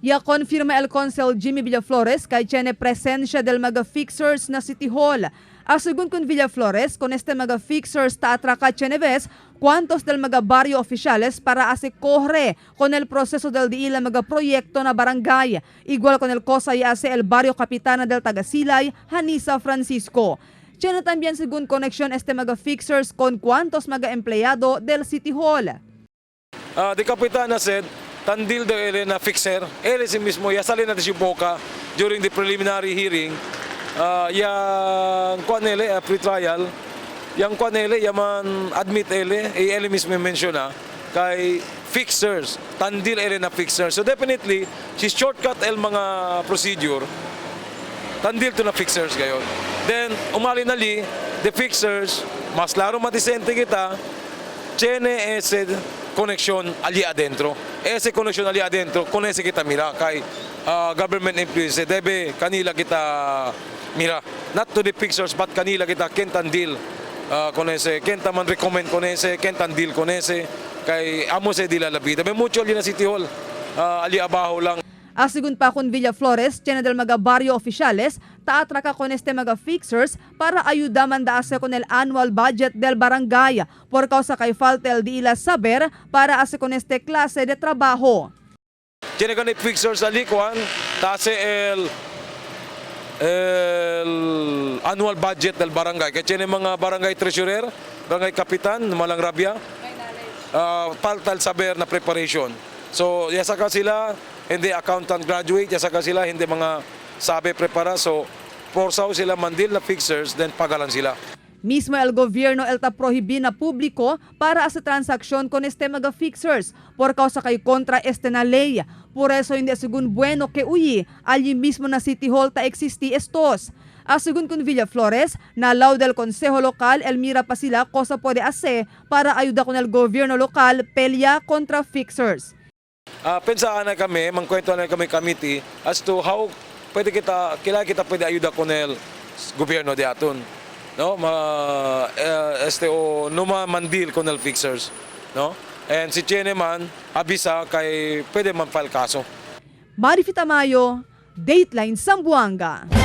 Ya confirma el Consel Jimmy Villaflores que tiene presencia del mga fixers na City Hall. Según con Villaflores, con este mga fixers ta atraca Cheneves, cuantos del mga barrio oficiales para hacer corre con el proceso del diila mga proyecto na barangay. Igual con el cosa y hace el barrio Capitana del Tagasilay, Hanisa Francisco. Tiene también según conexión este mga fixers con cuantos mga empleyado del City Hall. The Capitana said, Tandil daw ele na fixer, ele si mismo, yasali natin si Boca during the preliminary hearing. Yang kuan ele, pre-trial, yang kuan ele, yaman admit ele mismo mensiona, kay fixers, Tandil ele na fixer. So definitely, si shortcut el mga procedure, Tandil to na fixers gayon. Then, umali nali, the fixers, mas laro matisente kita, tiene ese conexión allí adentro. Ese conexión allí adentro, con ese kita mira, kay government employees, debe kanila kita mira. Not to the fixers, but kanila kita kentan deal con ese, kenta man recommend con ese, kentan deal con ese, kay amo se dila la vida. May mucho allí na City Hall, allí abajo lang. Según pa con Villaflores, tiene del mga barrio oficiales, taatraka con este mga fixers para ayuda mandase con el annual budget del barangay por causa kay falta el diila saber para hacer con este clase de trabajo. Tiene con el fixers allí, Juan, tase el annual budget del barangay. Kaya tiene mga barangay treasurer, barangay kapitan, malang rabia, falta el saber na preparation. So, yasa ka sila, hindi accountant graduate, yasa ka sila, hindi mga sabe prepara. So, forsaw sila mandil na fixers, then pagalan sila. Mismo el gobierno el prohibí na publiko para sa transaksyon con este mga fixers por causa kay kontra este na ley. Por eso hindi según bueno que uyi, allí mismo na City Hall ta existi estos. Según con Villaflores, nalaw del Consejo Local, el mira pa sila cosa puede hacer para ayuda con el gobierno local pelya contra fixers. Pensaan na kami, mangkwento na kami committee as to how pwede kailangan kita pwede ayuda con el gobyerno de aton. No, no mandil con el fixers, no? And si Chene man abisa kay pwede man file kaso. Marifita Mayo, Dateline Zamboanga.